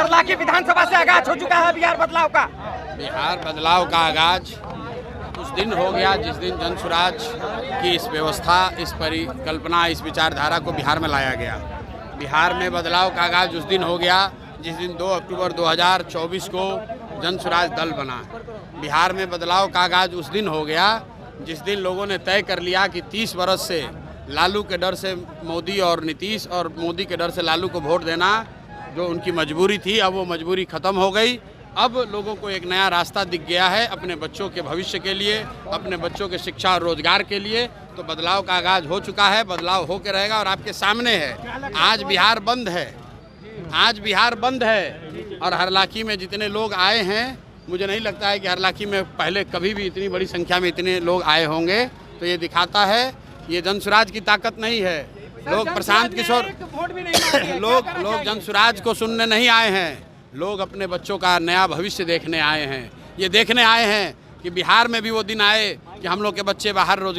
हरलाखी विधानसभा से आगाज हो चुका है बिहार बदलाव का। बिहार बदलाव का आगाज उस दिन हो गया जिस दिन जनसुराज की इस व्यवस्था, इस परिकल्पना, इस विचारधारा को बिहार में लाया गया। बिहार में बदलाव का आगाज उस दिन हो गया जिस दिन 2 अक्टूबर 2024 को जनसुराज दल बना। बिहार में बदलाव का आगाज उस दिन हो गया जिस दिन लोगों ने तय कर लिया कि 30 वर्ष से लालू के डर से मोदी और नीतीश और मोदी के डर से लालू को वोट देना जो उनकी मजबूरी थी, अब वो मजबूरी ख़त्म हो गई। अब लोगों को एक नया रास्ता दिख गया है अपने बच्चों के भविष्य के लिए, अपने बच्चों के शिक्षा और रोजगार के लिए। तो बदलाव का आगाज हो चुका है, बदलाव हो के रहेगा और आपके सामने है। आज बिहार बंद है, आज बिहार बंद है और हरलाखी में जितने लोग आए हैं, मुझे नहीं लगता है कि हरलाखी में पहले कभी भी इतनी बड़ी संख्या में इतने लोग आए होंगे। तो ये दिखाता है ये जनसुराज की ताकत नहीं है। लोग प्रशांत किशोर लोग जनसुराज को सुनने नहीं आए हैं, लोग अपने बच्चों का नया भविष्य देखने आए हैं। ये देखने आए हैं कि बिहार में भी वो दिन आए कि हम लोग के बच्चे बाहर रोज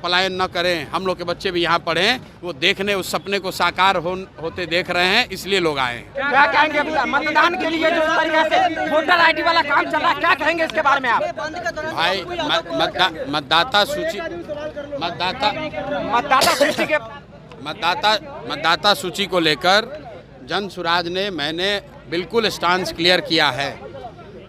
पलायन न करें, हम लोग के बच्चे भी यहाँ पढ़ें। वो देखने, उस सपने को साकार होते देख रहे हैं, इसलिए लोग आए हैं। क्या कहेंगे मतदान के लिए जो इस तरीके से वोटर आईडी वाला काम चल रहा है, क्या कहेंगे इसके बारे में आप? भाई मतदाता सूची को लेकर जनसुराज ने, मैंने बिल्कुल स्टांस क्लियर किया है।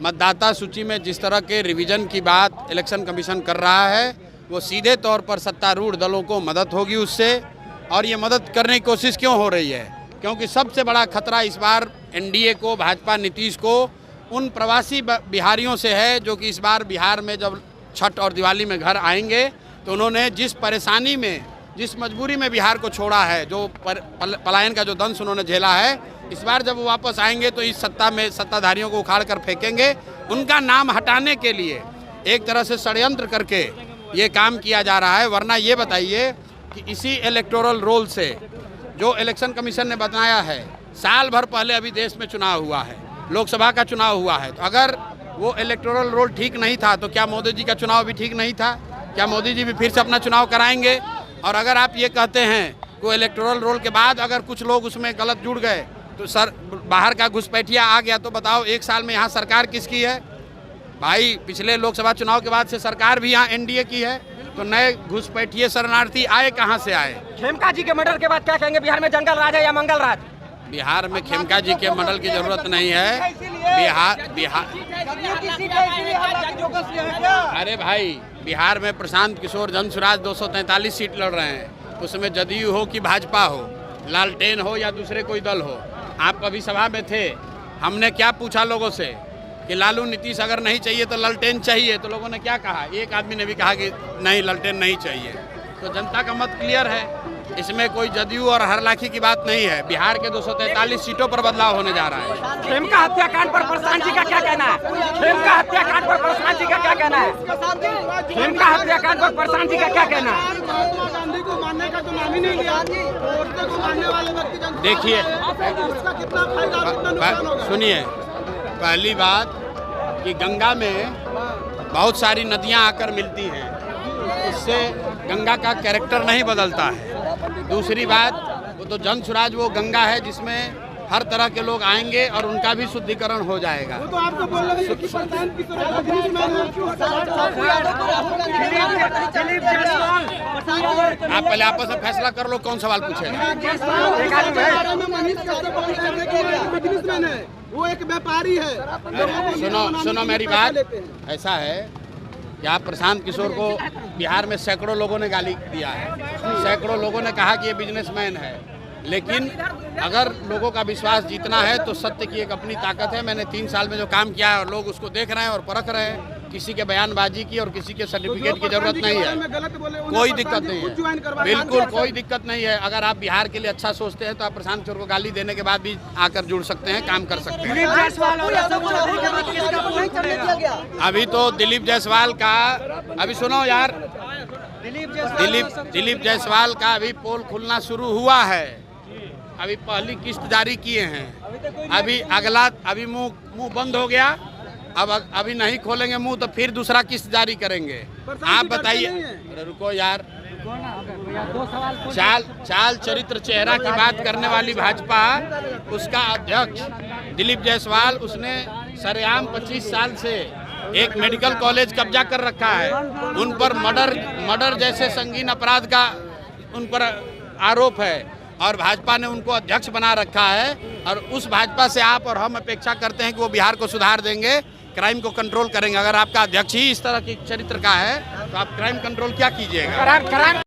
मतदाता सूची में जिस तरह के रिवीजन की बात इलेक्शन कमीशन कर रहा है, वो सीधे तौर पर सत्तारूढ़ दलों को मदद होगी उससे। और ये मदद करने की कोशिश क्यों हो रही है? क्योंकि सबसे बड़ा खतरा इस बार एनडीए को, भाजपा, नीतीश को उन प्रवासी बिहारियों से है जो कि इस बार बिहार में जब छठ और दिवाली में घर आएंगे तो उन्होंने जिस परेशानी में, जिस मजबूरी में बिहार को छोड़ा है, जो पलायन का जो दंश उन्होंने झेला है, इस बार जब वो वापस आएंगे तो इस सत्ताधारियों को उखाड़ कर फेंकेंगे। उनका नाम हटाने के लिए एक तरह से षड्यंत्र करके ये काम किया जा रहा है। वरना ये बताइए कि इसी इलेक्टोरल रोल से जो इलेक्शन कमीशन ने बताया है, साल भर पहले अभी देश में चुनाव हुआ है, लोकसभा का चुनाव हुआ है। तो अगर वो इलेक्टोरल रोल ठीक नहीं था तो क्या मोदी जी का चुनाव भी ठीक नहीं था? क्या मोदी जी भी फिर से अपना चुनाव कराएंगे? और अगर आप ये कहते हैं कि इलेक्टोरल रोल के बाद अगर कुछ लोग उसमें गलत जुड़ गए तो सर बाहर का घुसपैठिया आ गया, तो बताओ एक साल में यहाँ सरकार किसकी है? भाई पिछले लोकसभा चुनाव के बाद से सरकार भी यहाँ एनडीए की है। तो नए घुसपैठिए शरणार्थी आए कहाँ से आए? खेमका जी के मर्डर के बाद क्या कहेंगे, बिहार में जंगल राज है या मंगल राज? बिहार में खेमका जी के मर्डर की जरूरत नहीं है। अरे भाई, बिहार में प्रशांत किशोर जनसुराज 243 सीट लड़ रहे हैं। उसमें जदयू हो कि भाजपा हो, लालटेन हो या दूसरे कोई दल हो। आप कभी सभा में थे, हमने क्या पूछा लोगों से कि लालू नीतीश अगर नहीं चाहिए तो लालटेन चाहिए, तो लोगों ने क्या कहा? एक आदमी ने भी कहा कि नहीं, लालटेन नहीं चाहिए। तो जनता का मत क्लियर है, इसमें कोई जदयू और हरलाखी की बात नहीं है। बिहार के 243 सीटों पर बदलाव होने जा रहा है। खेमका हत्याकांड पर प्रशांत जी का क्या कहना है? खेमका हत्याकांड पर प्रशांत जी का क्या कहना है? खेमका हत्याकांड पर प्रशांत जी का क्या कहना है? देखिए, सुनिए, पहली बात कि गंगा में बहुत सारी नदियां आकर मिलती हैं, उससे गंगा का कैरेक्टर नहीं बदलता है। दूसरी बात, वो तो जनसुराज वो गंगा है जिसमें हर तरह के लोग आएंगे और उनका भी शुद्धिकरण हो जाएगा। तो आपको बोल रहे हैं कि प्रशांत किशोर आप पहले आपस में फैसला कर लो, कौन सवाल पूछेगा? वो एक व्यापारी है। सुनो मेरी बात, ऐसा है कि आप प्रशांत किशोर को बिहार में सैकड़ों लोगों ने गाली दिया है, सैकड़ों लोगों ने कहा कि ये बिजनेसमैन है। लेकिन अगर लोगों का विश्वास जीतना है तो सत्य की एक अपनी ताकत है। मैंने 3 साल में जो काम किया है और लोग उसको देख रहे हैं और परख रहे हैं। किसी के बयानबाजी की और किसी के सर्टिफिकेट की जरूरत नहीं है, कोई दिक्कत नहीं है, बिल्कुल कोई दिक्कत नहीं है। अगर आप बिहार के लिए अच्छा सोचते हैं तो आप प्रशांत किशोर को गाली देने के बाद भी आकर जुड़ सकते हैं, काम कर सकते हैं। अभी तो दिलीप जायसवाल का, अभी सुनो यार, दिलीप जायसवाल का अभी पोल खुलना शुरू हुआ है। अभी पहली किस्त जारी किए हैं, अभी अगला, अभी मुंह बंद हो गया, अब अभी नहीं खोलेंगे मुंह तो फिर दूसरा किस्त जारी करेंगे। आप बताइए, अरे रुको यार, चाल चरित्र चेहरा की बात करने वाली भाजपा, उसका अध्यक्ष दिलीप जायसवाल, उसने सरेआम 25 साल से एक मेडिकल कॉलेज कब्जा कर रखा है। उन पर मर्डर जैसे संगीन अपराध का उन पर आरोप है और भाजपा ने उनको अध्यक्ष बना रखा है। और उस भाजपा से आप और हम अपेक्षा करते हैं कि वो बिहार को सुधार देंगे, क्राइम को कंट्रोल करेंगे। अगर आपका अध्यक्ष ही इस तरह की चरित्र का है तो आप क्राइम कंट्रोल क्या कीजिएगा? क्राइम